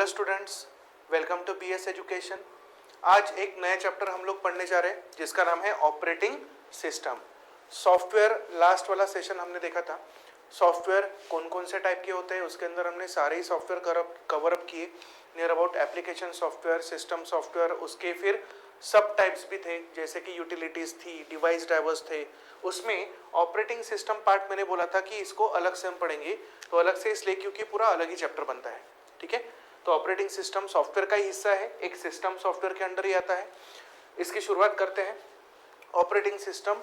Students, welcome to BS education. आज एक नया चैप्टर हम लोग पढ़ने जा रहे हैं जिसका नाम है ऑपरेटिंग सिस्टम। सॉफ्टवेयर लास्ट वाला सेशन हमने देखा था। सॉफ्टवेयर कौन कौन से टाइप के होते हैं उसके अंदर हमने सारे ही सॉफ्टवेयर कवर अप किए। Near about application software, system software, उसके फिर सब टाइप्स भी थे जैसे कि यूटिलिटीज थी, डिवाइस ड्राइवर्स थे। उसमें ऑपरेटिंग सिस्टम पार्ट मैंने बोला था कि इसको अलग से हम पढ़ेंगे, तो अलग से इसलिए क्योंकि पूरा अलग ही चैप्टर बनता है। ठीक है, तो ऑपरेटिंग सिस्टम सॉफ्टवेयर का ही हिस्सा है, एक सिस्टम सॉफ्टवेयर के अंडर ही आता है। इसकी शुरुआत करते हैं। ऑपरेटिंग सिस्टम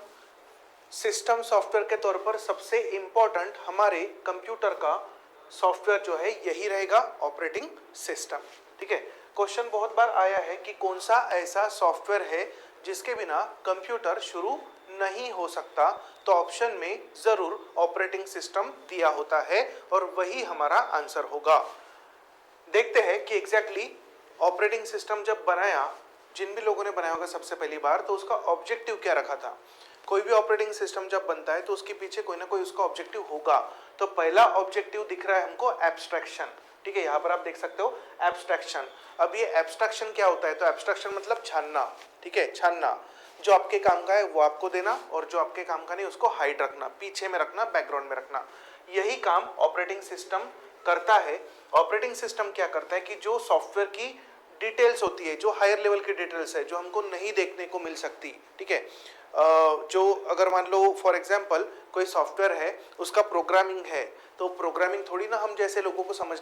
सिस्टम सॉफ्टवेयर के तौर पर सबसे इंपॉर्टेंट हमारे कंप्यूटर का सॉफ्टवेयर जो है यही रहेगा ऑपरेटिंग सिस्टम। ठीक है, क्वेश्चन बहुत बार आया है कि कौन सा ऐसा सॉफ्टवेयर है जिसके बिना कंप्यूटर शुरू नहीं हो सकता, तो ऑप्शन में जरूर ऑपरेटिंग सिस्टम दिया होता है और वही हमारा आंसर होगा। देखते हैं कि एग्जैक्टली ऑपरेटिंग सिस्टम जब बनाया, जिन भी लोगों ने बनाया होगा सबसे पहली बार, तो उसका ऑब्जेक्टिव क्या रखा था। कोई भी ऑपरेटिंग सिस्टम जब बनता है तो उसके पीछे कोई ना कोई उसका ऑब्जेक्टिव होगा। तो पहला ऑब्जेक्टिव दिख रहा है हमको एब्स्ट्रैक्शन। ठीक है, यहाँ पर आप देख सकते हो एब्स्ट्रैक्शन। अब ये एब्स्ट्रैक्शन क्या होता है, तो एब्स्ट्रैक्शन मतलब छानना। ठीक है, छानना, जो आपके काम का है वो आपको देना और जो आपके काम का नहीं उसको हाइड रखना, पीछे में रखना, बैकग्राउंड में रखना। यही काम ऑपरेटिंग सिस्टम करता है। ऑपरेटिंग सिस्टम क्या करता है कि जो सॉफ्टवेयर की डिटेल्स होती है, जो हायर लेवल की डिटेल्स है, जो हमको नहीं देखने को मिल सकती। ठीक है, जो अगर मान लो फॉर एग्जांपल कोई सॉफ्टवेयर है, उसका प्रोग्रामिंग है, तो प्रोग्रामिंग थोड़ी ना हम जैसे लोगों को समझ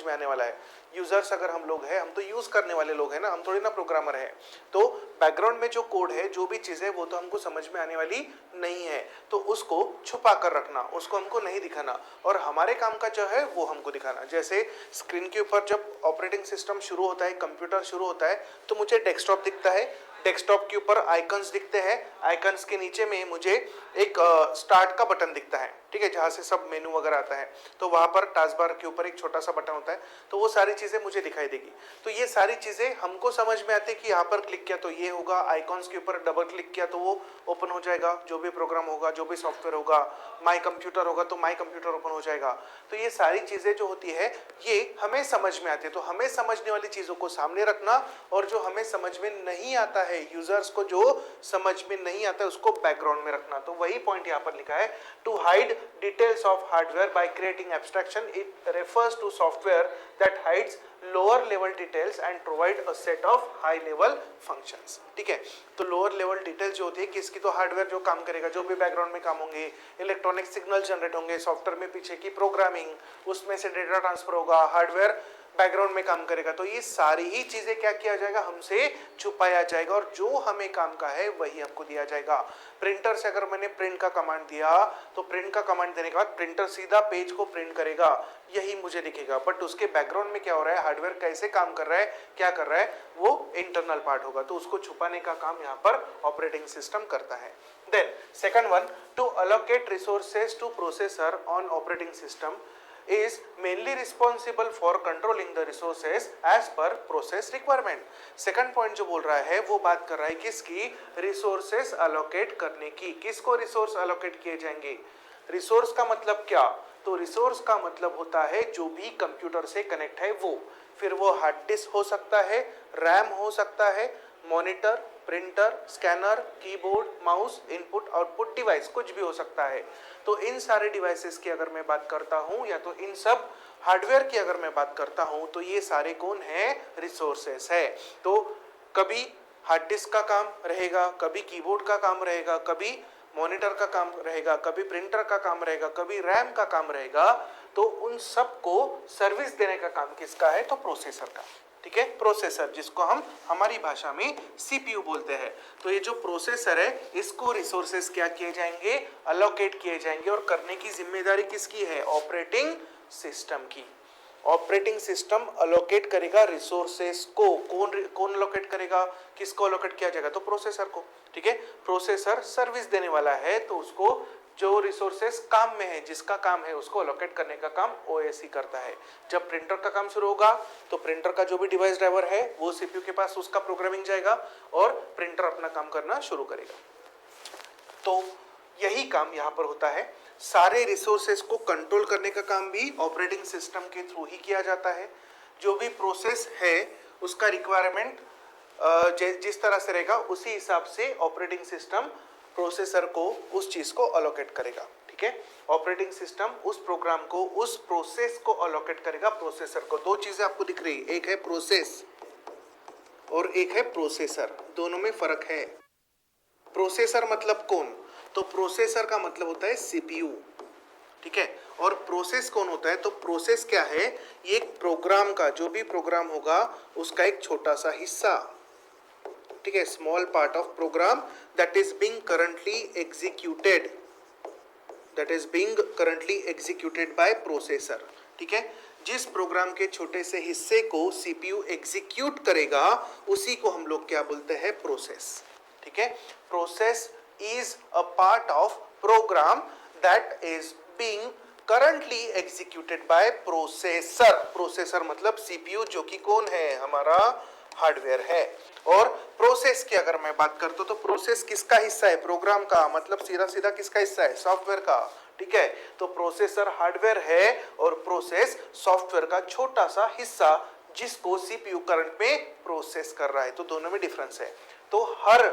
में आने वाला है। यूजर्स अगर हम लोग हैं, हम तो यूज करने वाले लोग हैं ना, हम थोड़ी ना प्रोग्रामर हैं। तो बैकग्राउंड में जो कोड है, जो भी चीज़ है, वो तो हमको समझ में आने वाली नहीं है, तो उसको छुपा कर रखना, उसको हमको नहीं दिखाना और हमारे काम का जो है वो हमको दिखाना। जैसे स्क्रीन के ऊपर जब ऑपरेटिंग सिस्टम शुरू होता है, कंप्यूटर शुरू होता है, तो मुझे डेस्कटॉप दिखता है, डेस्कटॉप के ऊपर आइकन्स दिखते हैं, आइकन्स के नीचे में मुझे एक स्टार्ट का बटन दिखता है। ठीक है, जहाँ से सब मेनू वगैरह आता है, तो वहाँ पर टास्क बार के ऊपर एक छोटा सा बटन होता है, तो वो सारी चीज़ें मुझे दिखाई देगी। तो ये सारी चीज़ें हमको समझ में आती है कि यहाँ पर क्लिक किया तो ये होगा, आइकॉन्स के ऊपर डबल क्लिक किया तो वो ओपन हो जाएगा, जो भी प्रोग्राम होगा, जो भी सॉफ्टवेयर होगा, माई कंप्यूटर होगा तो माई कंप्यूटर ओपन हो जाएगा। तो ये सारी चीज़ें जो होती है ये हमें समझ में आती है। तो हमें समझने वाली चीज़ों को सामने रखना और जो हमें समझ में नहीं आता है, यूजर्स को जो समझ में नहीं आता है, उसको बैकग्राउंड में रखना। तो वही पॉइंट यहाँ पर लिखा है, to hide details of hardware by creating abstraction. It refers to software that hides lower level details and provide a set of high level functions. ठीक है, तो लोअर लेवल डिटेल्स जो होती है किसकी, तो हार्डवेयर जो काम करेगा, जो भी बैकग्राउंड में काम होंगे, इलेक्ट्रॉनिक सिग्नल जनरेट होंगे, सॉफ्टवेयर में पीछे की प्रोग्रामिंग, उसमें से डेटा ट्रांसफर होगा, हार्डवेयर बैकग्राउंड में काम करेगा। तो ये सारी ही चीजें क्या किया जाएगा, हमसे छुपाया जाएगा और जो हमें काम का है वही हमको दिया जाएगा। प्रिंटर से अगर मैंने प्रिंट का कमांड दिया तो प्रिंट का कमांड देने के बाद प्रिंटर सीधा पेज को प्रिंट करेगा, यही मुझे दिखेगा। बट उसके बैकग्राउंड में क्या हो रहा है, हार्डवेयर कैसे काम कर रहा है, क्या कर रहा है, वो इंटरनल पार्ट होगा। तो उसको छुपाने का काम यहाँ पर ऑपरेटिंग सिस्टम करता है। Then second one, to allocate resources to processor on operating system is mainly responsible for controlling the resources as per process requirement. Second point जो बोल रहा है वो बात कर रहा है किसकी, resources allocate करने की। किसको resource allocate किए जाएंगे, resource का मतलब क्या, तो resource का मतलब होता है जो भी कंप्यूटर से कनेक्ट है वो, फिर वो हार्ड डिस्क हो सकता है, रैम हो सकता है, monitor, printer, scanner, keyboard, mouse, input output device, कुछ भी हो सकता है। तो इन सारे डिवाइसेस की अगर मैं बात करता हूं, या तो इन सब हार्डवेयर की अगर मैं बात करता हूं, तो ये सारे कौन है, रिसोर्सेस है। तो कभी हार्ड डिस्क का काम रहेगा, कभी कीबोर्ड का काम रहेगा, कभी मॉनिटर का काम रहेगा, कभी प्रिंटर का काम रहेगा, कभी रैम का काम रहेगा। तो उन सबको सर्विस देने का काम किसका है, तो प्रोसेसर का। ठीक है, प्रोसेसर, जिसको हम हमारी भाषा में सीपीयू बोलते हैं। तो ये जो प्रोसेसर है इसको रिसोर्सेस क्या किए जाएंगे, अलोकेट किए जाएंगे और करने की जिम्मेदारी किसकी है, ऑपरेटिंग सिस्टम की। ऑपरेटिंग सिस्टम अलोकेट करेगा रिसोर्सेस को। कौन अलोकेट करेगा, किसको अलोकेट किया जाएगा, तो प्रोसेसर को। ठीक है, प्रोसेसर सर्विस देने वाला है तो उसको जो रिसोर्सेस काम में है, जिसका काम है, उसको अलोकेट करने का काम ओएस ही करता है। जब प्रिंटर का काम शुरू होगा तो प्रिंटर का जो भी डिवाइस ड्राइवर है वो सीपीयू के पास उसका प्रोग्रामिंग जाएगा और प्रिंटर अपना काम करना शुरू करेगा। तो यही काम यहाँ पर होता है। सारे रिसोर्सेस को कंट्रोल करने का काम भी ऑपरेटिंग सिस्टम के थ्रू ही किया जाता है। जो भी प्रोसेस है उसका रिक्वायरमेंट जिस तरह से रहेगा उसी हिसाब से ऑपरेटिंग सिस्टम प्रोसेसर को उस चीज को अलोकेट करेगा। ठीक है, ऑपरेटिंग सिस्टम उस प्रोग्राम को, उस प्रोसेस को अलोकेट करेगा प्रोसेसर को। दो चीजें आपको दिख रही, एक है प्रोसेस और एक है प्रोसेसर, दोनों में फर्क है। प्रोसेसर मतलब कौन? तो प्रोसेसर का मतलब होता है सीपीयू। ठीक है, और प्रोसेस कौन होता है? तो प्रोसेस क्या है? ये एक प्रोग्राम का, जो भी प्रोग्राम होगा उसका एक छोटा सा हिस्सा। ठीक है, small part of program that is being currently executed, that is being currently executed by processor. ठीक है, जिस प्रोग्राम के छोटे से हिस्से को सीपीयू एग्जीक्यूट करेगा उसी को हम लोग क्या बोलते हैं? प्रोसेस। ठीक है, process is a part of program that is being currently executed by processor। Processor मतलब सीपीयू, जो कि कौन है? हमारा हार्डवेयर है। और प्रोसेस की अगर मैं बात करता हूं तो प्रोसेस किसका हिस्सा है? प्रोग्राम का, मतलब सीधा सीधा किसका हिस्सा है? सॉफ्टवेयर का। ठीक है, तो प्रोसेसर हार्डवेयर है और प्रोसेस सॉफ्टवेयर का छोटा सा हिस्सा जिसको सीपीयू करंट में प्रोसेस कर रहा है। तो दोनों में डिफरेंस है। तो हर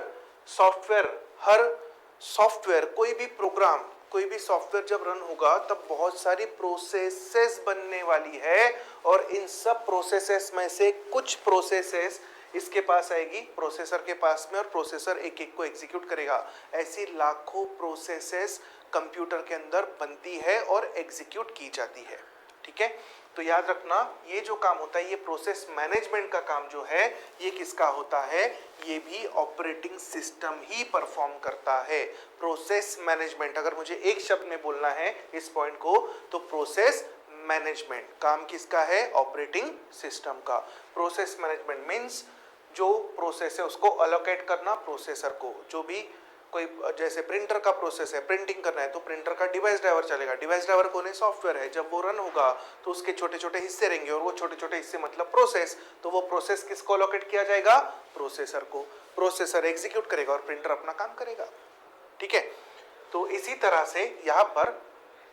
सॉफ्टवेयर कोई भी प्रोग्राम, कोई भी सॉफ्टवेयर जब रन होगा तब बहुत सारी प्रोसेसेस बनने वाली है और इन सब प्रोसेसेस में से कुछ प्रोसेसेस इसके पास आएगी, प्रोसेसर के पास में, और प्रोसेसर एक एक को एग्जीक्यूट करेगा। ऐसी लाखों प्रोसेसेस कंप्यूटर के अंदर बनती है और एग्जीक्यूट की जाती है। ठीक है, तो याद रखना ये जो काम होता है, ये प्रोसेस मैनेजमेंट का काम जो है, ये किसका होता है? ये भी ऑपरेटिंग सिस्टम ही परफॉर्म करता है। प्रोसेस मैनेजमेंट, अगर मुझे एक शब्द में बोलना है इस पॉइंट को, तो प्रोसेस मैनेजमेंट काम किसका है? ऑपरेटिंग सिस्टम का। प्रोसेस मैनेजमेंट मीन्स जो प्रोसेस है उसको अलोकेट करना प्रोसेसर को। जो भी कोई, जैसे प्रिंटर का प्रोसेस है, प्रिंटिंग करना है तो प्रिंटर का डिवाइस ड्राइवर चलेगा। डिवाइस ड्राइवर कौन है? सॉफ्टवेयर है। जब वो रन होगा तो उसके छोटे छोटे हिस्से रहेंगे और वो छोटे छोटे हिस्से मतलब प्रोसेस, तो वो प्रोसेस किसको अलोकेट किया जाएगा? प्रोसेसर को। प्रोसेसर एग्जीक्यूट करेगा और प्रिंटर अपना काम करेगा। ठीक है, तो इसी तरह से यहाँ पर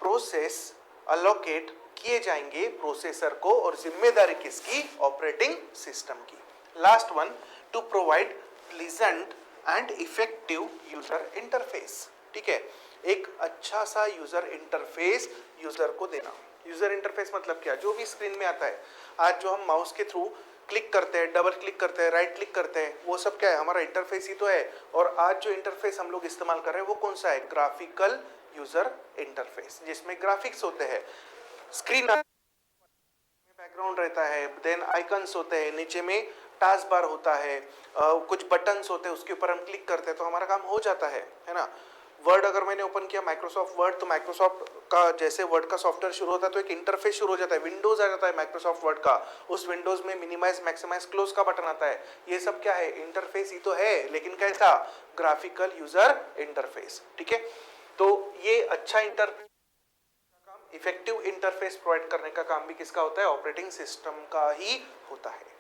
प्रोसेस अलोकेट किए जाएंगे प्रोसेसर को, और जिम्मेदारी किसकी? ऑपरेटिंग सिस्टम की। Last one, to provide pleasant and effective user interface. ठीक है, एक अच्छा सा यूजर इंटरफेस यूजर को देना। यूजर इंटरफेस मतलब क्या? जो भी स्क्रीन में आता है, आज जो हम माउस के थ्रू क्लिक करते हैं, डबल क्लिक करते हैं, राइट क्लिक करते हैं, वो सब क्या है? हमारा इंटरफेस ही तो है। और आज जो इंटरफेस हम लोग इस्तेमाल कर रहे हैं वो कौन सा है? ग्राफिकल यूजर इंटरफेस, जिसमें ग्राफिक्स होते हैं, स्क्रीन बैकग्राउंड रहता है, देन आइकन्स होते हैं, नीचे में टास्क बार होता है, कुछ बटन्स होते हैं, उसके ऊपर हम क्लिक करते हैं तो हमारा काम हो जाता है ना। वर्ड अगर मैंने ओपन किया, माइक्रोसॉफ्ट वर्ड, तो माइक्रोसॉफ्ट का जैसे वर्ड का सॉफ्टवेयर शुरू होता है तो एक इंटरफेस शुरू हो जाता है, विंडोज आ जाता है माइक्रोसॉफ्ट वर्ड का। उस विंडोज में मिनिमाइज, मैक्सिमाइज, क्लोज का बटन आता है। ये सब क्या है? इंटरफेस ही तो है, लेकिन कैसा? Graphical user interface. ठीक है, तो ये अच्छा इंटरफेस, इफेक्टिव इंटरफेस प्रोवाइड करने का काम भी किसका होता है? ऑपरेटिंग सिस्टम का ही होता है।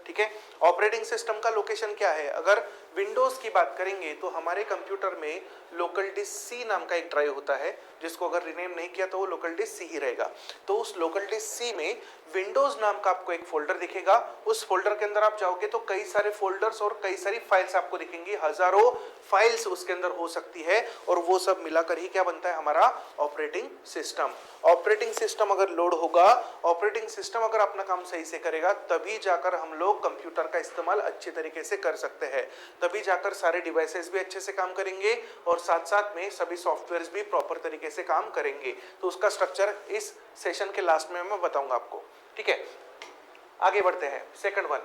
ठीक है, ऑपरेटिंग सिस्टम का लोकेशन क्या है? अगर विंडोज की बात करेंगे तो हमारे कंप्यूटर में लोकल डिस्क सी नाम का एक ड्राइव होता है, जिसको अगर रिनेम नहीं किया तो वो लोकल डिस्क सी ही रहेगा। तो उस लोकल डिस्क सी में विंडोज नाम का आपको एक फोल्डर दिखेगा। उस फोल्डर के अंदर आप जाओगे तो कई सारे फोल्डर्स और कई सारी फाइल्स आपको दिखेंगी, हजारों फाइल्स उसके अंदर हो सकती है, और वो सब मिलाकर ही क्या बनता है? हमारा ऑपरेटिंग सिस्टम। ऑपरेटिंग सिस्टम अगर लोड होगा, ऑपरेटिंग सिस्टम अगर अपना काम सही से करेगा, तभी जाकर हम लोग कंप्यूटर का इस्तेमाल अच्छे तरीके से कर सकते हैं, तभी जाकर सारे डिवाइसेस भी अच्छे से काम करेंगे और साथ साथ में सभी सॉफ्टवेयर्स भी प्रॉपर तरीके से काम करेंगे। तो उसका स्ट्रक्चर इस सेशन के लास्ट में मैं बताऊंगा आपको। ठीक है, आगे बढ़ते हैं। सेकंड वन,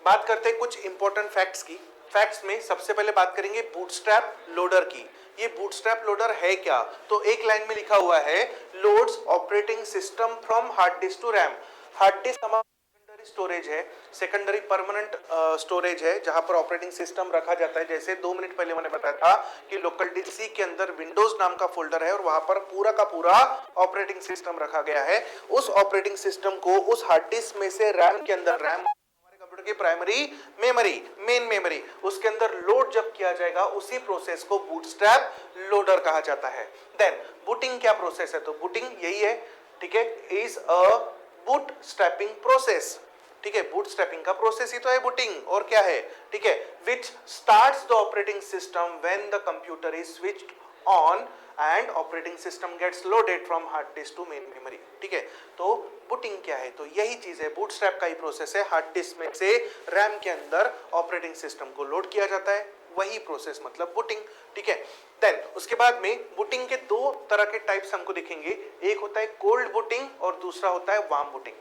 बात करते हैं कुछ इंपॉर्टेंट फैक्ट्स की। फैक्ट्स में सबसे पहले बात करेंगे बूटस्ट्रैप लोडर की। ये बूटस्ट्रैप लोडर है क्या? तो एक लाइन में लिखा हुआ है, loads operating system from hard disk to RAM. Hard disk हमारा सेकेंडरी स्टोरेज है, सेकेंडरी परमानेंट स्टोरेज है, जहां पर ऑपरेटिंग सिस्टम रखा जाता है। जैसे 2 मिनट पहले मैंने बताया था कि लोकल डिस्क सी के अंदर विंडोज नाम का फोल्डर है और वहां पर पूरा का पूरा ऑपरेटिंग सिस्टम रखा गया है। उस ऑपरेटिंग सिस्टम को उस हार्ड डिस्क में से रैम के अंदर, रैम कंप्यूटर की प्राइमरी मेमोरी, मेन मेमोरी, उसके अंदर लोड जब किया जाएगा उसी प्रोसेस को बूटस्ट्रैप लोडर कहा जाता है। देन बूटिंग क्या प्रोसेस है? तो बूटिंग यही है, ठीक है, is a bootstrapping process, ठीक है, बूट स्ट्रैपिंग का प्रोसेस ही तो है बूटिंग, और क्या है, ठीक है, which starts the operating system when the computer is switched on and operating system gets loaded from hard disk to main memory, ठीक है। तो बूटिंग क्या है, तो यही चीज है, बूटस्ट्रैप का ही प्रोसेस है, हार्ड डिस्क में से रैम के अंदर ऑपरेटिंग सिस्टम को लोड किया जाता है, वही प्रोसेस मतलब बूटिंग, ठीक है। देन उसके बाद में बूटिंग के दो तरह के टाइप्स हमको दिखेंगे, एक होता है कोल्ड बूटिंग और दूसरा होता है वार्म बूटिंग।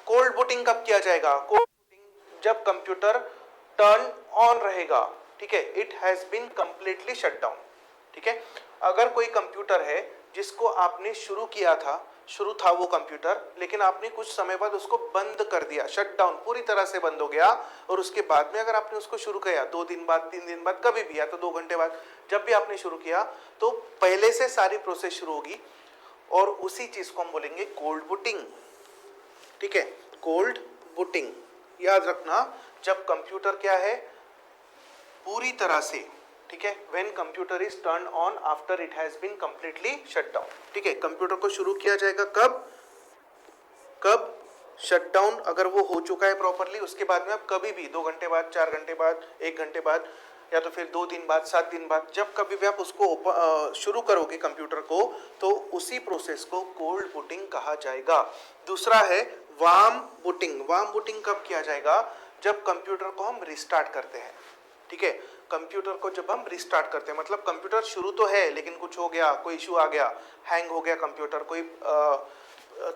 कोल्ड बूटिंग कब किया जाएगा, कोल्ड बूटिंग जब कंप्यूटर टर्न ऑन रहेगा, ठीक है, it has been completely shut down, ठीक है। अगर कोई कंप्यूटर है जिसको आपने शुरू था वो कंप्यूटर, लेकिन आपने कुछ समय बाद उसको बंद कर दिया, शट डाउन पूरी तरह से बंद हो गया, और उसके बाद में अगर आपने उसको शुरू किया 2 दिन बाद, 3 दिन बाद, कभी भी, या तो 2 घंटे बाद, जब भी आपने शुरू किया तो पहले से सारी प्रोसेस शुरू होगी, और उसी चीज को हम बोलेंगे कोल्ड बूटिंग, ठीक है, कोल्ड बूटिंग। याद रखना, जब कंप्यूटर क्या है पूरी तरह से, ठीक है, when computer is turn on after it has been completely shut down, ठीक है, कंप्यूटर को शुरू किया जाएगा कब शट डाउन अगर वो हो चुका है प्रॉपरली, उसके बाद में आप कभी भी 2 घंटे बाद, 4 घंटे बाद, 1 घंटे बाद, या तो फिर 2 दिन बाद, 7 दिन बाद, जब कभी भी आप उसको शुरू करोगे कंप्यूटर को, तो उसी प्रोसेस को कोल्ड बूटिंग कहा जाएगा। दूसरा है वार्म बूटिंग। वार्म बूटिंग कब किया जाएगा, जब कंप्यूटर को हम रिस्टार्ट करते हैं, ठीक है, कंप्यूटर को जब हम रिस्टार्ट करते हैं, मतलब कंप्यूटर शुरू तो है लेकिन कुछ हो गया, कोई इशू आ गया, हैंग हो गया कंप्यूटर, कोई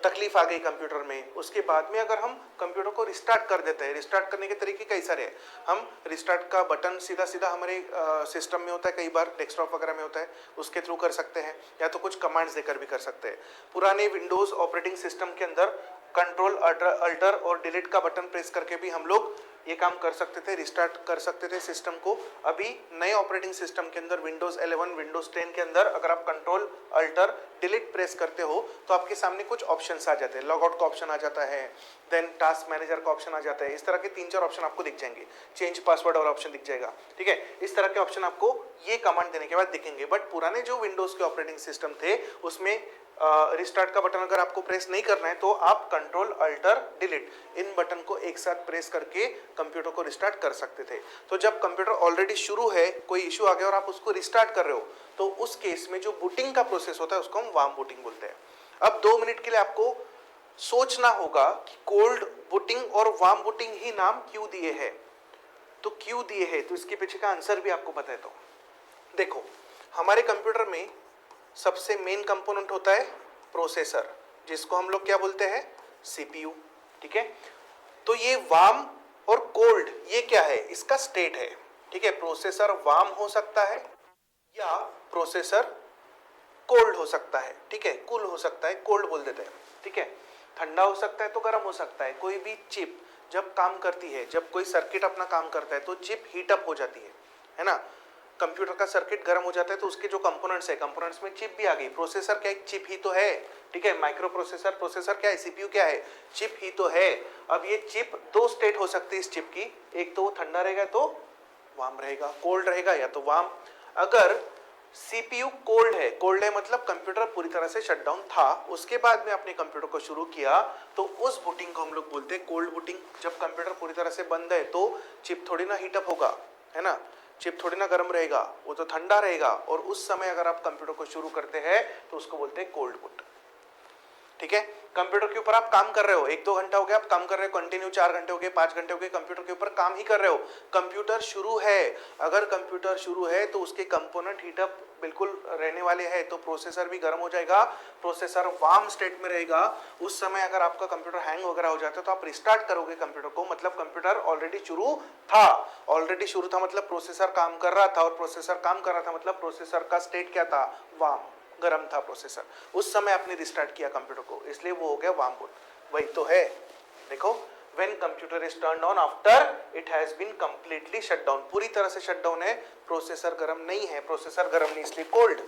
तकलीफ आ गई कंप्यूटर में, उसके बाद में अगर हम कंप्यूटर को रिस्टार्ट कर देते हैं, रिस्टार्ट करने के तरीके कई सारे हैं, हम रिस्टार्ट का बटन सीधा हमारे सिस्टम में होता है, कई बार डेस्कटॉप वगैरह में होता है, उसके थ्रू कर सकते हैं, या तो कुछ कमांड्स देकर भी कर सकते हैं। पुराने विंडोज ऑपरेटिंग सिस्टम के अंदर कंट्रोल अल्टर और डिलीट का बटन प्रेस करके भी हम लोग ये काम कर सकते थे, रिस्टार्ट कर सकते थे सिस्टम को। अभी नए ऑपरेटिंग सिस्टम के अंदर विंडोज 11, विंडोज 10 के अंदर अगर आप कंट्रोल अल्टर डिलीट प्रेस करते हो तो आपके सामने कुछ ऑप्शंस आ जाते हैं, लॉगआउट का ऑप्शन आ जाता है, देन टास्क मैनेजर का ऑप्शन आ जाता है, इस तरह के 3-4 ऑप्शन आपको दिख जाएंगे, चेंज पासवर्ड और ऑप्शन दिख जाएगा, ठीक है, इस तरह के ऑप्शन आपको ये कमांड देने के बाद दिखेंगे। बट पुराने जो विंडोज के ऑपरेटिंग सिस्टम थे उसमें रिस्टार्ट का बटन अगर आपको प्रेस नहीं करना है तो आप कंट्रोल अल्टर डिलीट इन बटन को एक साथ प्रेस करके कंप्यूटर को रिस्टार्ट कर सकते थे। तो जब कंप्यूटर ऑलरेडी शुरू है, कोई इशू आ गया और आप उसको रिस्टार्ट कर रहे हो, तो उस केस में जो बूटिंग का प्रोसेस होता है उसको हम वार्म बूटिंग बोलते हैं। अब 2 मिनट के लिए आपको सोचना होगा कि कोल्ड बूटिंग और वार्म बूटिंग ही नाम क्यों दिए हैं, तो क्यों दिए हैं, तो इसके पीछे का आंसर भी आपको पता है। तो देखो, हमारे कंप्यूटर में सबसे मेन कंपोनेंट होता है प्रोसेसर, जिसको हम लोग क्या बोलते हैं, सीपीयू, ठीक है। तो ये वार्म और कोल्ड ये क्या है, इसका स्टेट है, ठीक है, प्रोसेसर वार्म हो सकता है या प्रोसेसर कोल्ड हो सकता है, ठीक है, कूल हो सकता है, कोल्ड बोल देते हैं, ठीक है, ठंडा हो सकता है तो गर्म हो सकता है। कोई भी चिप जब काम करती है, जब कोई सर्किट अपना काम करता है तो चिप हीट अप हो जाती है ना, कंप्यूटर का सर्किट गर्म हो जाता है तो उसके जो कंपोनेंट्स है, कंपोनेंट्स में चिप भी आ गई। प्रोसेसर क्या एक चिप ही तो है, ठीक है, माइक्रो प्रोसेसर क्या है, सीपीयू क्या है, चिप ही तो है। अब ये चिप 2 स्टेट हो सकती है इस चिप की, एक तो वो ठंडा रहेगा तो वार्म रहेगा, कोल्ड रहेगा या तो वार्म। अगर सीपीयू कोल्ड है मतलब कंप्यूटर पूरी तरह से शटडाउन था, उसके बाद में आपने कंप्यूटर को शुरू किया तो उस बूटिंग को हम लोग बोलते हैं कोल्ड बूटिंग। जब कंप्यूटर पूरी तरह से बंद है तो चिप थोड़ी ना हीटअप होगा, है ना, चिप थोड़ी ना गर्म रहेगा, वो तो ठंडा रहेगा, और उस समय अगर आप कंप्यूटर को शुरू करते हैं तो उसको बोलते हैं कोल्ड बूट, ठीक है। कंप्यूटर के ऊपर आप काम कर रहे हो, 1-2 घंटा हो गया आप काम कर रहे हो, कंटिन्यू 4 घंटे हो गए, 5 घंटे हो गए, कंप्यूटर के ऊपर काम ही कर रहे हो, कंप्यूटर शुरू है। अगर कंप्यूटर शुरू है तो उसके कंपोनेंट हीटअप बिल्कुल रहने वाले हैं, तो प्रोसेसर भी गर्म हो जाएगा, प्रोसेसर वार्म स्टेट में रहेगा। उस समय अगर आपका कंप्यूटर हैंग वगैरह हो जाता है तो आप रिस्टार्ट करोगे कंप्यूटर को, मतलब कंप्यूटर ऑलरेडी शुरू था मतलब प्रोसेसर काम कर रहा था, और प्रोसेसर काम कर रहा था मतलब प्रोसेसर का स्टेट क्या था, वार्म, गर्म था प्रोसेसर। उस समय आपने रिस्टार्ट किया कंप्यूटर को, इसलिए वो हो गया वार्म बूट। वही तो है, देखो, when computer is turned on after it has been completely shut down, पूरी तरह से शट डाउन है, प्रोसेसर गर्म नहीं है, प्रोसेसर गर्म नहीं इसलिए कोल्ड।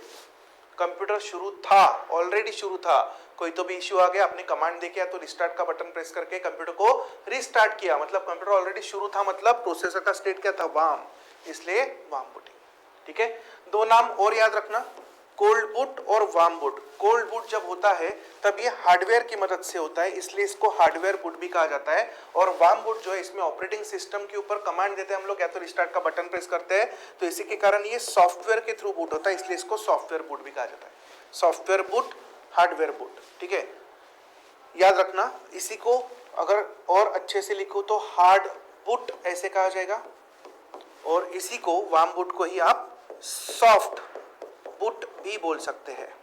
कंप्यूटर शुरू था, ऑलरेडी शुरू था, कोई तो भी इश्यू आ गया, आपने कमांड दे किया तो रिस्टार्ट का बटन प्रेस करके कंप्यूटर को रिस्टार्ट किया, मतलब कंप्यूटर ऑलरेडी शुरू था, मतलब प्रोसेसर का स्टेट क्या था, वार्म, इसलिए वार्म बूटिंग, ठीक है। 2 नाम और याद रखना, कोल्ड बूट और वार्म बूट। कोल्ड बूट जब होता है तब ये हार्डवेयर की मदद से होता है, इसलिए इसको हार्डवेयर बूट भी कहा जाता है। और वार्म बूट जो है इसमें ऑपरेटिंग सिस्टम के ऊपर कमांड देते हैं हम लोग, या तो रिस्टार्ट का बटन प्रेस करते हैं, तो इसी के कारण ये सॉफ्टवेयर के थ्रू बूट होता है, इसलिए इसको सॉफ्टवेयर बूट भी कहा जाता है। सॉफ्टवेयर बूट, हार्डवेयर बूट, ठीक है, याद रखना। इसी को अगर और अच्छे से लिखो तो हार्ड बूट ऐसे कहा जाएगा, और इसी को वार्म बूट को ही आप सॉफ्ट बूट भी बोल सकते हैं।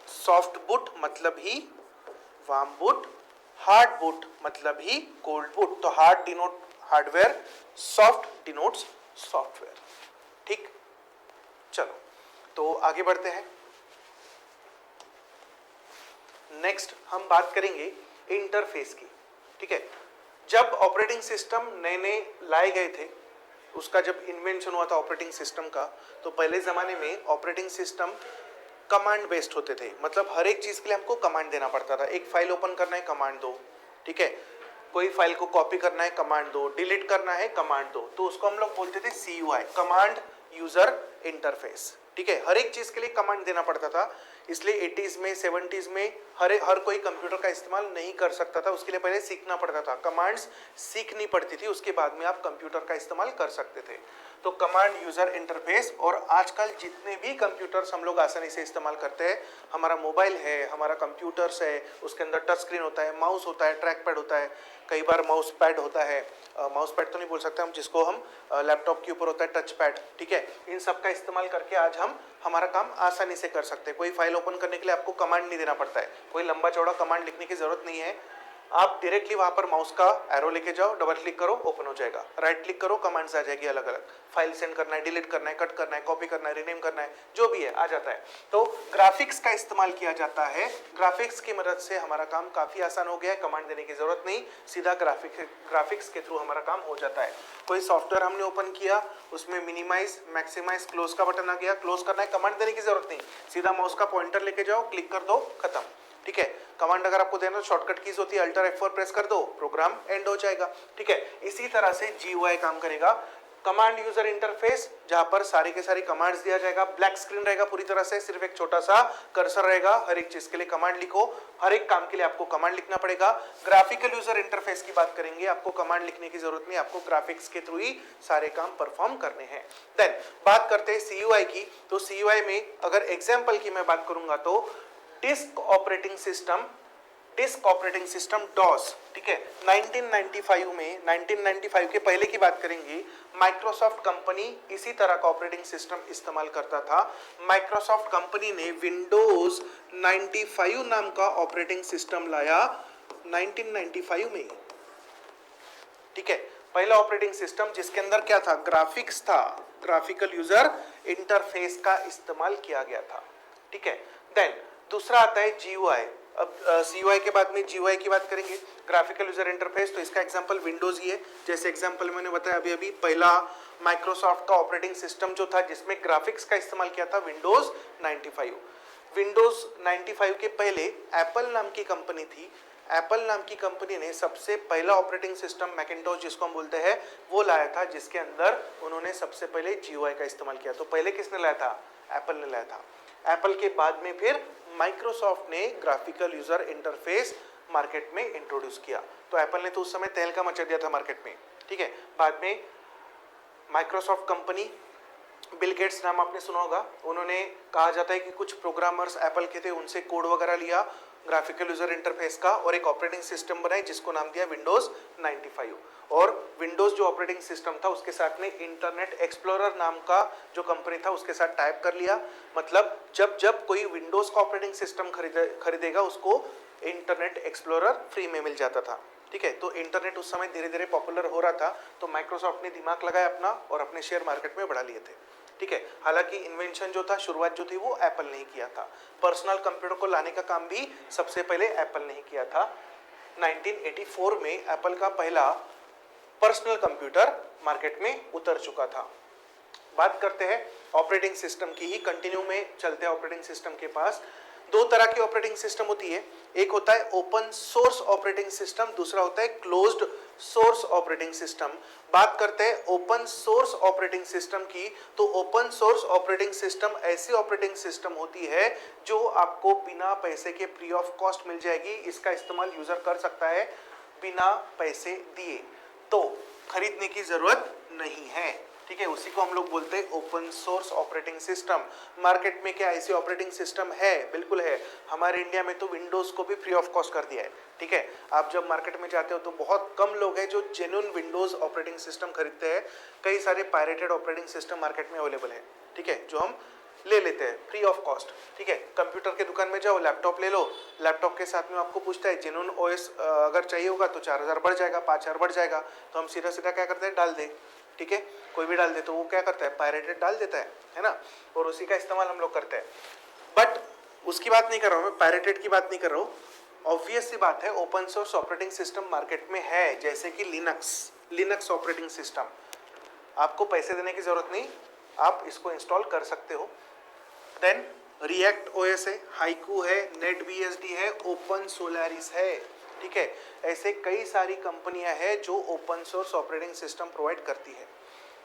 सॉफ्ट बूट मतलब ही वार्म बूट, हार्ड बूट मतलब ही कोल्ड बूट। तो hard denote hardware, soft denotes software, ठीक। चलो तो आगे बढ़ते हैं। नेक्स्ट हम बात करेंगे इंटरफेस की, ठीक है। जब ऑपरेटिंग सिस्टम नए नए लाए गए थे, उसका जब इन्वेंशन हुआ था ऑपरेटिंग सिस्टम का, तो पहले ज़माने में ऑपरेटिंग सिस्टम कमांड बेस्ड होते थे। मतलब हर एक चीज़ के लिए हमको कमांड देना पड़ता था। एक फाइल ओपन करना है, कमांड दो, ठीक है। कोई फाइल को कॉपी करना है, कमांड दो, डिलीट करना है, कमांड दो। तो उसको हम लोग बोलते थे CUI, कमांड यूजर इंटरफेस, ठीक है। हर एक चीज़ के लिए कमांड देना पड़ता था, इसलिए 80s में 70s में हर कोई कंप्यूटर का इस्तेमाल नहीं कर सकता था, उसके लिए पहले सीखना पड़ता था, कमांड्स सीखनी पड़ती थी, उसके बाद में आप कंप्यूटर का इस्तेमाल कर सकते थे। तो कमांड यूजर इंटरफेस। और आजकल जितने भी कंप्यूटर्स हम लोग आसानी से इस्तेमाल करते हैं, हमारा मोबाइल है, हमारा कंप्यूटर्स है, उसके अंदर टच स्क्रीन होता है, माउस होता है, ट्रैक पैड होता है, कई बार माउस पैड होता है, माउस पैड तो नहीं बोल सकते हम, जिसको हम लैपटॉप के ऊपर होता है टच पैड, ठीक है। इन सब का इस्तेमाल करके आज हम हमारा काम आसानी से कर सकते हैं। कोई फाइल ओपन करने के लिए आपको कमांड नहीं देना पड़ता है, कोई लंबा चौड़ा कमांड लिखने की जरूरत नहीं है। आप डायरेक्टली वहां पर माउस का एरो लेके जाओ, डबल क्लिक करो, ओपन हो जाएगा, राइट क्लिक करो, कमांड्स आ जाएगी अलग अलग। फाइल सेंड करना है, डिलीट करना है, कट करना है, कॉपी करना है, रिनेम करना है, जो भी है आ जाता है। तो ग्राफिक्स का इस्तेमाल किया जाता है, ग्राफिक्स की मदद से हमारा काम काफी आसान हो गया है, कमांड देने की जरूरत नहीं, सीधा ग्राफिक्स के थ्रू हमारा काम हो जाता है। कोई सॉफ्टवेयर हमने ओपन किया, उसमें मिनिमाइज, मैक्सिमाइज, क्लोज का बटन आ गया, क्लोज करना है, कमांड देने की जरूरत नहीं, सीधा माउस का पॉइंटर लेके जाओ, क्लिक कर दो, खत्म, ठीक है। कमांड अगर आपको देना तो शॉर्टकट कीज होती है, अल्टर F4 प्रेस कर दो, प्रोग्राम एंड हो जाएगा, ठीक है। इसी तरह से GUI काम करेगा, कमांड यूजर इंटरफेस, जहां पर सारी के सारी कमांड्स दिया जाएगा, ब्लैक स्क्रीन रहेगा पूरी तरह से, सिर्फ एक छोटा सा कर्सर रहेगा, हर एक चीज के लिए कमांड लिखो, हर एक काम के लिए आपको कमांड लिखना पड़ेगा। ग्राफिकल यूजर इंटरफेस की बात करेंगे, आपको कमांड लिखने की जरूरत नहीं, आपको ग्राफिक्स के थ्रू ही सारे काम परफॉर्म करने हैं। देन बात करते हैं CUI की। तो CUI में अगर एग्जाम्पल की मैं बात करूंगा तो डिस्क ऑपरेटिंग सिस्टम DOS, ठीक है। 1995 में, 1995 के पहले की बात करेंगे, माइक्रोसॉफ्ट कंपनी इसी तरह का ऑपरेटिंग सिस्टम इस्तेमाल करता था। माइक्रोसॉफ्ट कंपनी ने विंडोज 95 नाम का ऑपरेटिंग सिस्टम लाया 1995 में, ठीक है। पहला ऑपरेटिंग सिस्टम जिसके अंदर क्या था, ग्राफिक्स था, ग्राफिकल यूजर इंटरफेस का इस्तेमाल किया गया था, ठीक है। देन दूसरा आता है GUI। अब CUI के बाद में GUI की बात करेंगे, ग्राफिकल यूजर इंटरफेस। तो इसका एग्जांपल विंडोज ही है, जैसे एग्जांपल मैंने बताया अभी पहला माइक्रोसॉफ्ट का ऑपरेटिंग सिस्टम जो था जिसमें ग्राफिक्स का इस्तेमाल किया था, विंडोज 95। विंडोज 95 के पहले एप्पल नाम की कंपनी थी, एप्पल नाम की कंपनी ने सबसे पहला ऑपरेटिंग सिस्टम मैकिन्टॉश जिसको हम बोलते हैं वो लाया था, जिसके अंदर उन्होंने सबसे पहले GUI का इस्तेमाल किया। तो पहले किसने लाया था, एप्पल ने लाया था। एप्पल के बाद में फिर माइक्रोसॉफ्ट ने ग्राफिकल यूजर इंटरफेस मार्केट में इंट्रोड्यूस किया। तो एप्पल ने तो उस समय तहलका मचा दिया था मार्केट में, ठीक है। बाद में माइक्रोसॉफ्ट कंपनी, बिल गेट्स नाम आपने सुना होगा, उन्होंने, कहा जाता है कि कुछ प्रोग्रामर्स एप्पल के थे, उनसे कोड वगैरह लिया ग्राफिकल यूजर इंटरफेस का और एक ऑपरेटिंग सिस्टम बनाई जिसको नाम दिया विंडोज 95। और विंडोज जो ऑपरेटिंग सिस्टम था उसके साथ में इंटरनेट एक्सप्लोरर नाम का जो कंपनी था उसके साथ टाइप कर लिया। मतलब जब कोई विंडोज का ऑपरेटिंग सिस्टम खरीदेगा उसको इंटरनेट एक्सप्लोरर फ्री में मिल जाता था, ठीक है। तो इंटरनेट उस समय धीरे धीरे पॉपुलर हो रहा था, तो माइक्रोसॉफ्ट ने दिमाग लगाया अपना और अपने शेयर मार्केट में बढ़ा लिए थे, ठीक है। हालांकि इन्वेंशन जो था, शुरुआत जो थी वो एप्पल ने ही किया था। पर्सनल कंप्यूटर को लाने का काम भी सबसे पहले एप्पल ने ही किया था। 1984 में एप्पल का पहला पर्सनल कंप्यूटर मार्केट में उतर चुका था। बात करते हैं ऑपरेटिंग सिस्टम की ही, कंटिन्यू में चलते हैं ऑपरेटिंग सिस्टम के पास। दो तरह की ऑपरेटिंग सिस्टम होती है, एक होता है ओपन सोर्स ऑपरेटिंग सिस्टम, दूसरा होता है क्लोज्ड सोर्स ऑपरेटिंग सिस्टम। बात करते हैं ओपन सोर्स ऑपरेटिंग सिस्टम की, तो ओपन सोर्स ऑपरेटिंग सिस्टम ऐसी ऑपरेटिंग सिस्टम होती है जो आपको बिना पैसे के फ्री ऑफ कॉस्ट मिल जाएगी। इसका इस्तेमाल यूजर कर सकता है बिना पैसे दिए, तो खरीदने की जरूरत नहीं है, ठीक है। उसी को हम लोग बोलते हैं open source operating system. Market में क्या ऐसी ऑपरेटिंग सिस्टम है? बिल्कुल है। हमारे इंडिया में तो विंडोज को भी फ्री ऑफ कॉस्ट कर दिया है, ठीक है। आप जब मार्केट में जाते हो तो बहुत कम लोग हैं जो जेन्युइन विंडोज ऑपरेटिंग सिस्टम खरीदते हैं। कई सारे पायरेटेड ऑपरेटिंग सिस्टम मार्केट में अवेलेबल है, ठीक है, जो हम ले लेते हैं फ्री ऑफ कॉस्ट, ठीक है। कंप्यूटर के दुकान में जाओ, लैपटॉप ले लो, लैपटॉप के साथ में आपको पूछता है जेन्युइन ओएस अगर चाहिए होगा तो 4000 बढ़ जाएगा, 5000 बढ़ जाएगा, तो हम सीधा सीधा क्या करते हैं, डाल दे, ठीक है। कोई भी डाल दे तो वो क्या करता है, पायरेटेड डाल देता है ना, और उसी का इस्तेमाल हम लोग करते हैं। बट उसकी बात नहीं कर रहा हूँ मैं, पायरेटेड की बात नहीं कर रहा हूँ। ऑब्वियस सी बात है open source operating system market में है, जैसे कि लिनक्स ऑपरेटिंग सिस्टम। आपको पैसे देने की जरूरत नहीं, आप इसको इंस्टॉल कर सकते हो। देन रिएक्ट ओएस है, हाइकू है, नेटबीएसडी है, ओपन सोलारिस है, ठीक है। ऐसे कई सारी कंपनियां हैं जो open source operating system provide करती है।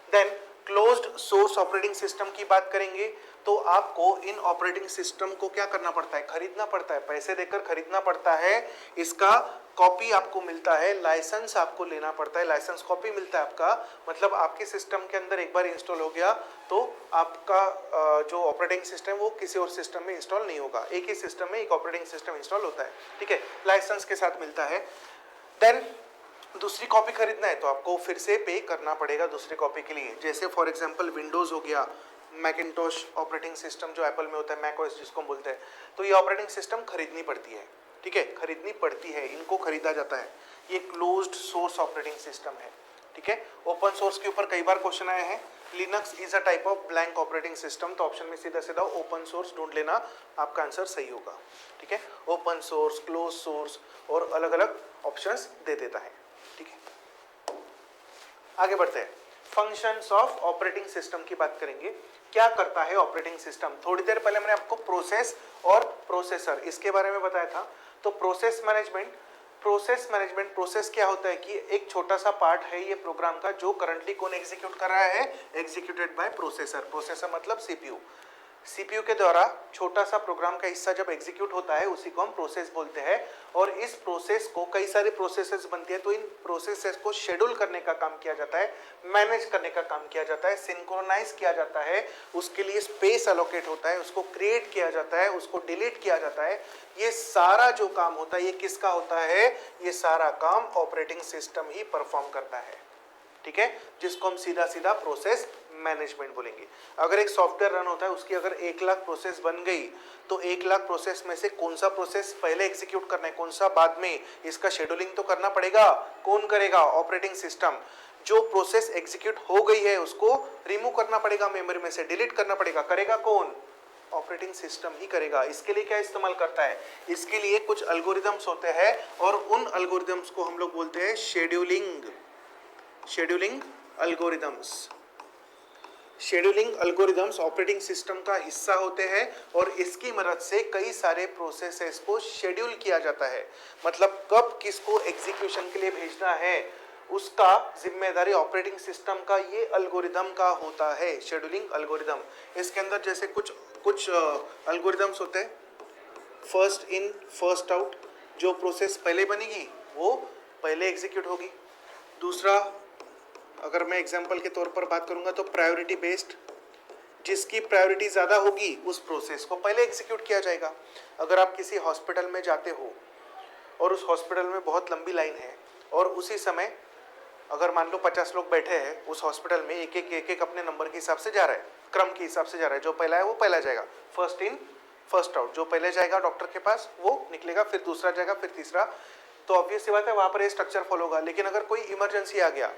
Then closed source operating system की बात करेंगे तो आपको इन ऑपरेटिंग सिस्टम को क्या करना पड़ता है, खरीदना पड़ता है, पैसे देकर खरीदना पड़ता है। इसका कॉपी आपको मिलता है, लाइसेंस आपको लेना पड़ता है, लाइसेंस कॉपी मिलता है आपका। मतलब आपके सिस्टम के अंदर एक बार इंस्टॉल हो गया तो आपका जो ऑपरेटिंग सिस्टम वो किसी और सिस्टम में इंस्टॉल नहीं होगा, एक ही सिस्टम में एक ऑपरेटिंग सिस्टम इंस्टॉल होता है, ठीक है, लाइसेंस के साथ मिलता है। देन दूसरी कॉपी खरीदना है तो आपको फिर से पे करना पड़ेगा दूसरी कॉपी के लिए। जैसे फॉर एग्जांपल विंडोज हो गया, मैकिंटोश ऑपरेटिंग सिस्टम जो एप्पल में होता है, मैक ओएस जिसको हम बोलते हैं, तो ये ऑपरेटिंग सिस्टम खरीदनी पड़ती है, ठीक है, खरीदनी पड़ती है, इनको खरीदा जाता है। ये क्लोज्ड सोर्स ऑपरेटिंग सिस्टम है, ठीक है। ओपन सोर्स के ऊपर कई बार क्वेश्चन आए हैं, Linux is a type of blank operating system, तो ऑप्शन में सीधा सीधा ओपन सोर्स ढूंढ लेना, आपका आंसर सही होगा, ठीक है। ओपन सोर्स, क्लोज सोर्स और अलग अलग ऑप्शंस दे देता है, ठीक है। आगे बढ़ते हैं, फंक्शंस ऑफ ऑपरेटिंग सिस्टम की बात करेंगे। क्या करता है ऑपरेटिंग सिस्टम? थोड़ी देर पहले मैंने आपको प्रोसेस और प्रोसेसर इसके बारे में बताया था। तो प्रोसेस मैनेजमेंट प्रोसेस क्या होता है कि एक छोटा सा पार्ट है ये प्रोग्राम का जो करंटली कौन एग्जीक्यूट कर रहा है, एग्जीक्यूटेड बाय प्रोसेसर मतलब सीपीयू के द्वारा छोटा सा प्रोग्राम का हिस्सा जब एग्जीक्यूट होता है उसी को हम प्रोसेस बोलते हैं। और इस प्रोसेस को कई सारी प्रोसेसेस बनती है, तो इन प्रोसेसेस को शेड्यूल करने का काम किया जाता है, मैनेज करने का काम किया जाता है, सिंक्रोनाइज किया जाता है, उसके लिए स्पेस एलोकेट होता है, उसको क्रिएट किया जाता है, उसको डिलीट किया जाता है। ये सारा जो काम होता है ये किसका होता है? ये सारा काम ऑपरेटिंग सिस्टम ही परफॉर्म करता है, ठीक है, जिसको हम सीधा सीधा प्रोसेस मैनेजमेंट बोलेंगे। अगर एक सॉफ्टवेयर रन होता है, उसकी अगर 1,00,000 प्रोसेस बन गई तो 1,00,000 प्रोसेस में से कौन सा प्रोसेस पहले एग्जीक्यूट करना है, कौन सा बाद में, इसका शेड्यूलिंग तो करना पड़ेगा। कौन करेगा? Operating system. जो प्रोसेस एग्जीक्यूट हो गई है उसको रिमूव करना पड़ेगा, मेमोरी में से डिलीट करना पड़ेगा। करेगा कौन? ऑपरेटिंग सिस्टम ही करेगा। इसके लिए क्या इस्तेमाल करता है? इसके लिए कुछ एल्गोरिदम्स होते हैं और उन एल्गोरिदम्स को हम लोग बोलते हैं शेड्यूलिंग एल्गोरिदम्स ऑपरेटिंग सिस्टम का हिस्सा होते हैं और इसकी मदद से कई सारे प्रोसेसेस को शेड्यूल किया जाता है। मतलब कब किसको एग्जीक्यूशन के लिए भेजना है उसका जिम्मेदारी ऑपरेटिंग सिस्टम का ये एल्गोरिदम का होता है, शेड्यूलिंग एल्गोरिदम। इसके अंदर जैसे कुछ एल्गोरिदम्स होते हैं, फर्स्ट इन फर्स्ट आउट, जो प्रोसेस पहले बनेगी वो पहले एग्जीक्यूट होगी। दूसरा, अगर मैं एग्जांपल के तौर पर बात करूंगा तो प्रायोरिटी बेस्ड, जिसकी प्रायोरिटी ज़्यादा होगी उस प्रोसेस को पहले एग्जीक्यूट किया जाएगा। अगर आप किसी हॉस्पिटल में जाते हो और उस हॉस्पिटल में बहुत लंबी लाइन है और उसी समय अगर मान लो 50 लोग बैठे हैं उस हॉस्पिटल में, एक एक अपने नंबर के हिसाब से जा रहा है, क्रम के हिसाब से जा रहा है, जो पहला है वो पहला जाएगा, फर्स्ट इन फर्स्ट आउट। जो पहले जाएगा डॉक्टर के पास वो निकलेगा, फिर दूसरा जाएगा, फिर तीसरा। तो ऑब्वियस सी बात है वहाँ पर ये स्ट्रक्चर फॉलो होगा। लेकिन अगर कोई इमरजेंसी आ गया,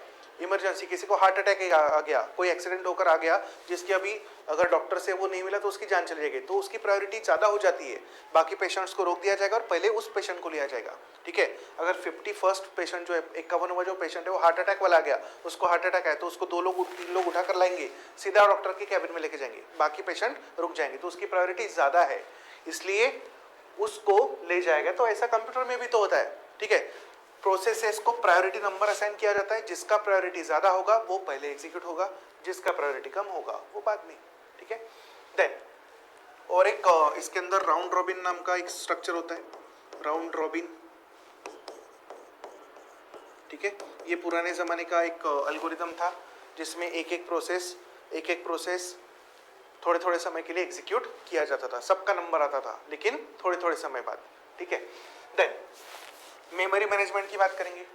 किसी को हार्ट अटैक आ गया, कोई एक्सीडेंट होकर आ गया जिसकी अभी अगर डॉक्टर से वो नहीं मिला तो उसकी जान चली जाएगी, तो उसकी प्रायोरिटी ज़्यादा हो जाती है, बाकी पेशेंट्स को रोक दिया जाएगा और पहले उस पेशेंट को लिया जाएगा, ठीक है। अगर 51st पेशेंट जो है, 51वां जो पेशेंट है वो हार्ट अटैक वाला आ गया, उसको हार्ट अटैक है तो उसको 3 लोग उठाकर लाएंगे, सीधा डॉक्टर के कैबिन में लेके जाएंगे, बाकी पेशेंट रुक जाएंगे, तो उसकी प्रायोरिटी ज़्यादा है। इसलिए उसको ले जाएगा। तो ऐसा कंप्यूटर में भी तो होता है, ठीक है। प्रोसेसेस को प्रायोरिटी नंबर असाइन किया जाता है, जिसका प्रायोरिटी ज्यादा होगा वो पहले एग्जीक्यूट होगा, जिसका प्रायोरिटी कम होगा वो बाद में, ठीक है। देन और एक इसके अंदर राउंड रॉबिन नाम का एक स्ट्रक्चर होता है, राउंड रॉबिन, ठीक है। ये पुराने जमाने का एक एल्गोरिथम था जिसमें एक एक प्रोसेस थोड़े थोड़े समय के लिए एग्जीक्यूट किया जाता था, सबका नंबर आता था लेकिन थोड़े थोड़े समय बाद, ठीक है। देन मेमोरी मैनेजमेंट की बात करेंगे।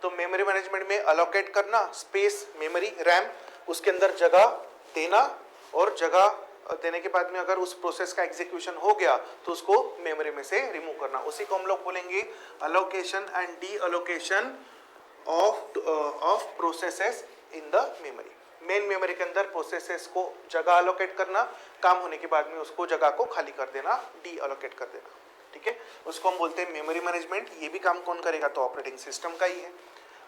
तो मेमोरी मैनेजमेंट में अलोकेट करना, स्पेस, मेमोरी, रैम, उसके अंदर जगह देना, और जगह देने के बाद में अगर उस प्रोसेस का एग्जीक्यूशन हो गया तो उसको मेमोरी में से रिमूव करना, उसी को हम लोग बोलेंगे allocation and D allocation of processes in the memory. Main memory के अंदर प्रोसेसेस को जगह अलोकेट करना, काम होने के बाद में उसको जगह को खाली कर देना, डी अलोकेट कर देना, ठीक है। उसको हम बोलते हैं मेमोरी मैनेजमेंट। ये भी काम कौन करेगा? तो ऑपरेटिंग सिस्टम का ही है।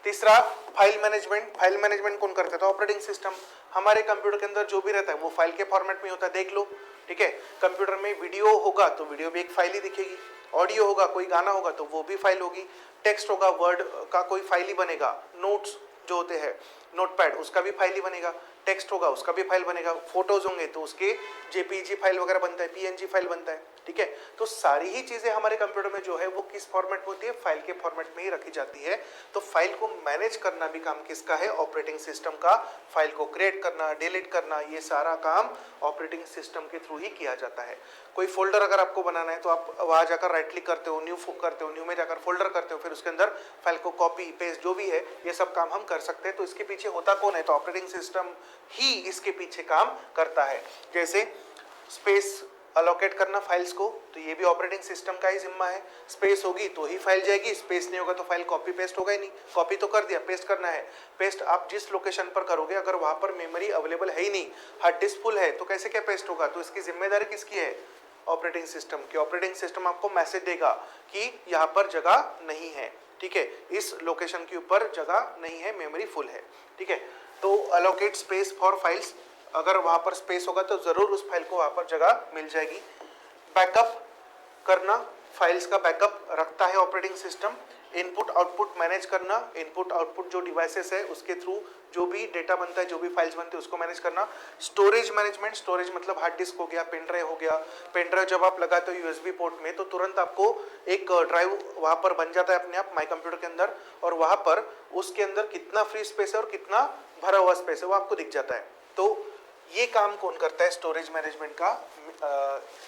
तीसरा फाइल मैनेजमेंट। फाइल मैनेजमेंट कौन करता है? तो ऑपरेटिंग सिस्टम। हमारे कंप्यूटर के अंदर जो भी रहता है वो फाइल के फॉर्मेट में होता है, देख लो, ठीक है। कंप्यूटर में वीडियो होगा तो वीडियो भी एक फाइल ही दिखेगी, ऑडियो होगा, कोई गाना होगा तो वो भी फाइल होगी, टेक्स्ट होगा, वर्ड का कोई फाइल ही बनेगा, नोट्स जो होते हैं नोटपैड उसका भी फाइल ही बनेगा, टेक्स्ट होगा उसका भी फाइल बनेगा, फोटोज होंगे तो उसके जेपीईजी फाइल वगैरह बनता है, पीएनजी फाइल बनता है, ठीक है। तो सारी ही चीजें हमारे कंप्यूटर में जो है वो किस फॉर्मेट में होती है? फाइल के फॉर्मेट में ही रखी जाती है। तो फाइल को मैनेज करना भी काम किसका है? ऑपरेटिंग सिस्टम का। फाइल को क्रिएट करना, डिलीट करना, ये सारा काम ऑपरेटिंग सिस्टम के थ्रू ही किया जाता है। कोई फोल्डर अगर आपको बनाना है तो आप वहां जाकर राइट क्लिक करते हो, न्यू करते हो, न्यू में जाकर फोल्डर करते हो, फिर उसके अंदर फाइल को कॉपी पेस्ट जो भी है ये सब काम हम कर सकते हैं। तो इसके पीछे होता कौन है? तो ऑपरेटिंग सिस्टम ही इसके पीछे काम करता है। जैसे स्पेस अलोकेट करना फाइल्स को, तो ये भी ऑपरेटिंग सिस्टम का ही जिम्मा है। स्पेस होगी तो ही फाइल जाएगी, स्पेस नहीं होगा तो फाइल कॉपी पेस्ट होगा ही नहीं। कॉपी तो कर दिया, पेस्ट करना है। पेस्ट आप जिस लोकेशन पर करोगे अगर वहां पर मेमोरी अवेलेबल है ही नहीं, हार्ड डिस्क फुल है, तो कैसे क्या पेस्ट होगा? तो इसकी जिम्मेदारी किसकी है? ऑपरेटिंग सिस्टम की। ऑपरेटिंग सिस्टम आपको मैसेज देगा कि यहाँ पर जगह नहीं है, ठीक है, इस लोकेशन के ऊपर जगह नहीं है, मेमोरी फुल है, ठीक है। तो अलोकेट स्पेस फॉर फाइल्स, अगर वहां पर स्पेस होगा तो जरूर उस फाइल को वहां पर जगह मिल जाएगी। बैकअप करना, फाइल्स का बैकअप रखता है operating system. Input output manage करना, इनपुट आउटपुट जो डिवाइसेस है उसके थ्रू जो भी डेटा बनता है, जो भी फाइल्स बनते हैं उसको मैनेज करना। स्टोरेज मैनेजमेंट, स्टोरेज मतलब हार्ड डिस्क हो गया, पेन ड्राइव हो गया। पेन ड्राइव जब आप लगाते हो यूएसबी पोर्ट में तो तुरंत आपको एक ड्राइव वहां पर बन जाता है अपने आप माई कंप्यूटर के अंदर, और वहां पर उसके अंदर कितना फ्री स्पेस है और कितना भरा हुआ स्पेस है वो आपको दिख जाता है। तो ये काम कौन करता है? स्टोरेज मैनेजमेंट का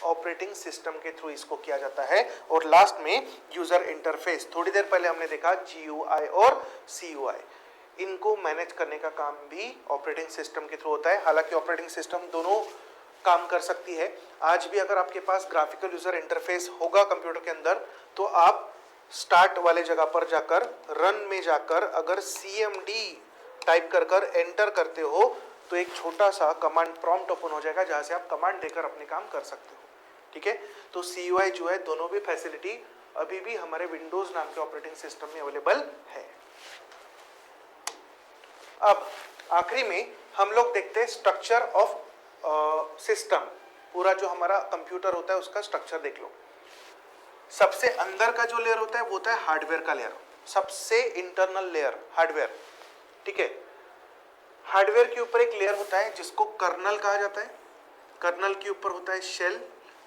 ऑपरेटिंग सिस्टम के थ्रू इसको किया जाता है। और लास्ट में यूजर इंटरफेस, थोड़ी देर पहले हमने देखा जीयूआई और सीयूआई, इनको मैनेज करने का काम भी ऑपरेटिंग सिस्टम के थ्रू होता है। हालांकि ऑपरेटिंग सिस्टम दोनों काम कर सकती है। आज भी अगर आपके पास ग्राफिकल यूजर इंटरफेस होगा कंप्यूटर के अंदर तो आप स्टार्ट वाले जगह पर जाकर रन में जाकर अगर CMD टाइप कर एंटर करते हो तो एक छोटा सा कमांड प्रॉम्प्ट ओपन हो जाएगा जहां से आप कमांड देकर अपने काम कर सकते हो, ठीक है। तो CUI जो है दोनों भी फैसिलिटी अभी भी हमारे विंडोज नाम के ऑपरेटिंग सिस्टम में अवेलेबल है। अब आखिरी में हम लोग देखते हैं स्ट्रक्चर ऑफ सिस्टम। पूरा जो हमारा कंप्यूटर होता है उसका स्ट्रक्चर देख लो। सबसे अंदर का जो लेयर होता है वो होता है हार्डवेयर का लेयर, सबसे इंटरनल लेयर हार्डवेयर, ठीक है। हार्डवेयर के ऊपर एक लेयर होता है जिसको कर्नल कहा जाता है। कर्नल के ऊपर होता है शेल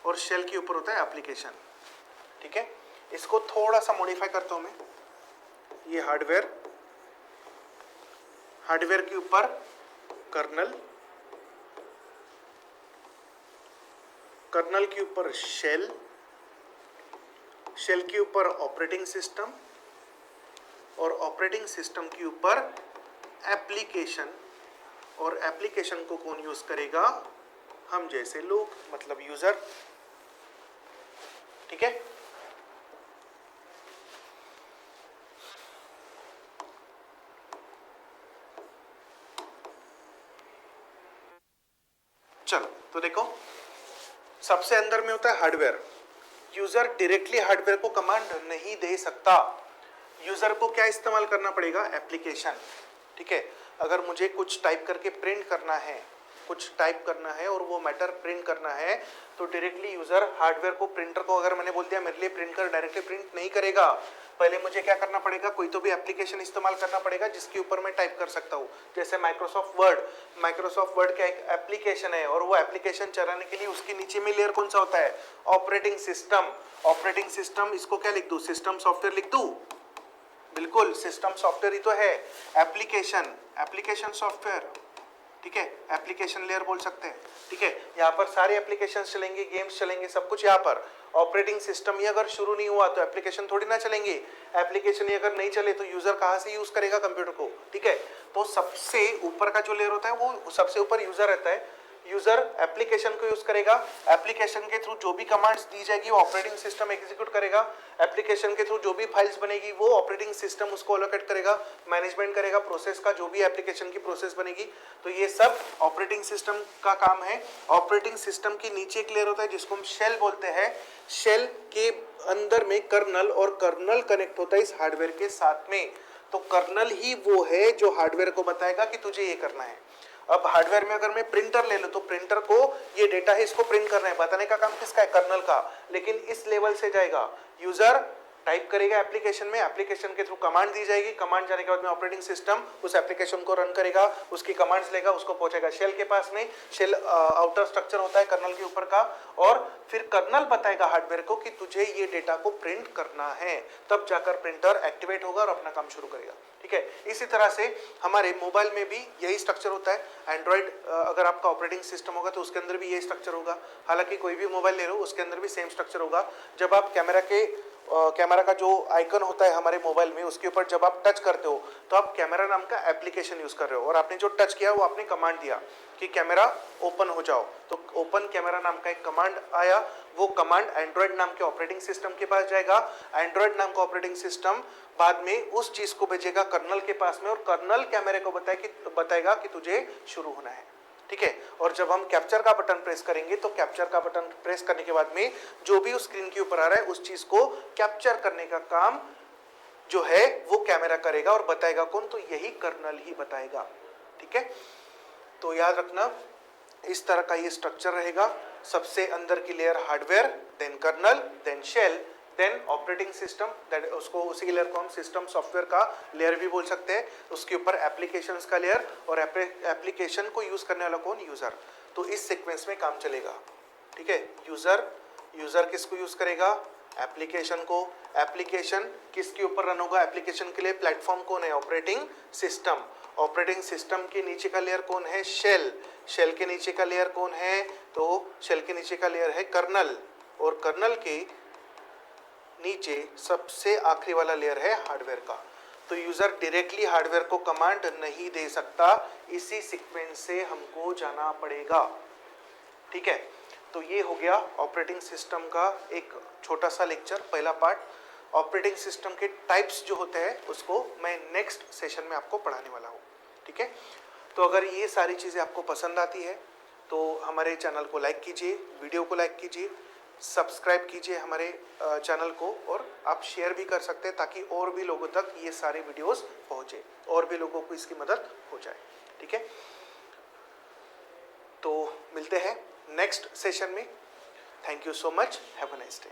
और शेल के ऊपर होता है एप्लीकेशन, ठीक है। इसको थोड़ा सा मॉडिफाई करता हूं मैं। ये हार्डवेयर, हार्डवेयर के ऊपर कर्नल, कर्नल के ऊपर शेल, शेल के ऊपर ऑपरेटिंग सिस्टम और ऑपरेटिंग सिस्टम के ऊपर एप्लीकेशन, और एप्लीकेशन को कौन यूज करेगा? हम जैसे लोग, मतलब यूजर, ठीक है। चलो तो देखो, सबसे अंदर में होता है हार्डवेयर। यूजर डायरेक्टली हार्डवेयर को कमांड नहीं दे सकता, यूजर को क्या इस्तेमाल करना पड़ेगा? एप्लीकेशन, ठीक है। अगर मुझे कुछ टाइप करके प्रिंट करना है कुछ टाइप करना है और वो मैटर प्रिंट करना है, तो डायरेक्टली यूजर हार्डवेयर को, प्रिंटर को अगर मैंने बोल दिया मेरे लिए प्रिंट कर, डायरेक्टली प्रिंट नहीं करेगा। पहले मुझे क्या करना पड़ेगा, कोई तो भी एप्लीकेशन इस्तेमाल करना पड़ेगा जिसके ऊपर मैं टाइप कर सकता हूँ। जैसे माइक्रोसॉफ्ट वर्ड का एक एप्लीकेशन है और वो एप्लीकेशन चलाने के लिए उसके नीचे में लेयर कौन सा होता है, ऑपरेटिंग सिस्टम। ऑपरेटिंग सिस्टम, इसको क्या लिख दूं, सिस्टम सॉफ्टवेयर लिख दूं, बिल्कुल सिस्टम सॉफ्टवेयर ही तो है। एप्लीकेशन सॉफ्टवेयर, ठीक है, एप्लीकेशन लेयर बोल सकते हैं, ठीक है। यहाँ पर सारे एप्लीकेशंस चलेंगे, गेम्स चलेंगे, सब कुछ यहाँ पर। ऑपरेटिंग सिस्टम ही अगर शुरू नहीं हुआ तो एप्लीकेशन थोड़ी ना चलेंगे। एप्लीकेशन ही अगर नहीं चले तो यूजर कहाँ से यूज करेगा कंप्यूटर को, ठीक है। तो सबसे ऊपर का जो लेयर होता है वो सबसे ऊपर यूजर रहता है। यूजर एप्लीकेशन को यूज करेगा, एप्लीकेशन के थ्रू जो भी कमांड्स दी जाएगी वो ऑपरेटिंग सिस्टम एग्जीक्यूट करेगा, एप्लीकेशन के थ्रू जो भी फाइल्स बनेगी वो ऑपरेटिंग सिस्टम उसको अलोकेट करेगा, मैनेजमेंट करेगा प्रोसेस का, जो भी एप्लीकेशन की प्रोसेस बनेगी। तो ये सब ऑपरेटिंग सिस्टम का काम है। ऑपरेटिंग सिस्टम के नीचे एक लेयर होता है जिसको हम शेल बोलते हैं। शेल के अंदर में कर्नल, और कर्नल कनेक्ट होता है इस हार्डवेयर के साथ में। तो कर्नल ही वो है जो हार्डवेयर को बताएगा कि तुझे ये करना है। अब हार्डवेयर में अगर मैं प्रिंटर ले लूं तो प्रिंटर को ये डेटा है, इसको प्रिंट करना है, बताने का काम किसका है, कर्नल का। लेकिन इस लेवल से जाएगा, यूजर टाइप करेगा एप्लीकेशन में, एप्लीकेशन के थ्रू कमांड दी जाएगी, कमांड जाने के बाद में ऑपरेटिंग सिस्टम उस एप्लीकेशन को रन करेगा, उसकी कमांड्स लेगा, उसको पहुंचेगा शेल के पास में। शेल आउटर स्ट्रक्चर होता है कर्नल के ऊपर का, और फिर कर्नल बताएगा हार्डवेयर को कि तुझे ये डेटा को प्रिंट करना है, तब जाकर प्रिंटर एक्टिवेट होगा और अपना काम शुरू करेगा, ठीक है। इसी तरह से हमारे मोबाइल में भी यही स्ट्रक्चर होता है। एंड्रॉइड अगर आपका ऑपरेटिंग सिस्टम होगा तो उसके अंदर भी यही स्ट्रक्चर होगा। हालांकि कोई भी मोबाइल ले लो उसके अंदर भी सेम स्ट्रक्चर होगा। जब आप कैमरा का जो आइकन होता है हमारे मोबाइल में, उसके ऊपर जब आप टच करते हो तो आप कैमरा नाम का एप्लीकेशन यूज कर रहे हो, और आपने जो टच किया वो आपने कमांड दिया कि कैमरा ओपन हो जाओ, तो ओपन कैमरा नाम का एक कमांड आया। वो कमांड एंड्रॉइड नाम के ऑपरेटिंग सिस्टम के पास जाएगा। एंड्रॉइड नाम का ऑपरेटिंग सिस्टम बाद में उस चीज को भेजेगा कर्नल के पास में, और कर्नल कैमरे को बताएगा कि तुझे शुरू होना है, ठीक है। और जब हम कैप्चर का बटन प्रेस करेंगे तो कैप्चर का बटन प्रेस करने के बाद में जो भी उस स्क्रीन के ऊपर आ रहा है उस चीज को कैप्चर करने का काम जो है वो कैमरा करेगा, और बताएगा कौन, तो यही कर्नल ही बताएगा, ठीक है। तो याद रखना इस तरह का ये स्ट्रक्चर रहेगा। सबसे अंदर की layer hardware, then kernel, then shell, then operating system, that उसको उसी लेयर को हम सिस्टम सॉफ्टवेयर का लेयर भी बोल सकते हैं। उसके ऊपर एप्लीकेशंस का लेयर, और एप्लीकेशन को यूज करने वाला कौन, यूजर। तो इस सीक्वेंस में काम चलेगा, ठीक है। यूजर किसको यूज करेगा, एप्लीकेशन को। एप्लीकेशन किसके ऊपर रन होगा, एप्लीकेशन के लिए प्लेटफॉर्म कौन है, ऑपरेटिंग सिस्टम। ऑपरेटिंग सिस्टम के नीचे का लेयर कौन है, शेल। शेल के नीचे का लेयर कौन है, तो शेल के नीचे का लेयर है कर्नल, और कर्नल के नीचे सबसे आखिरी वाला लेयर है हार्डवेयर का। तो यूजर डायरेक्टली हार्डवेयर को कमांड नहीं दे सकता, इसी सीक्वेंस से हमको जाना पड़ेगा, ठीक है। तो ये हो गया ऑपरेटिंग सिस्टम का एक छोटा सा लेक्चर, पहला पार्ट। ऑपरेटिंग सिस्टम के टाइप्स जो होते हैं उसको मैं नेक्स्ट सेशन में आपको पढ़ाने वाला हूँ, ठीक है। तो अगर ये सारी चीज़ें आपको पसंद आती है तो हमारे चैनल को लाइक कीजिए, वीडियो को लाइक कीजिए, सब्सक्राइब कीजिए हमारे चैनल को, और आप शेयर भी कर सकते हैं ताकि और भी लोगों तक ये सारे वीडियोस पहुँचे, और भी लोगों को इसकी मदद हो जाए, ठीक है। तो मिलते हैं नेक्स्ट सेशन में। Thank you so much, have a nice day.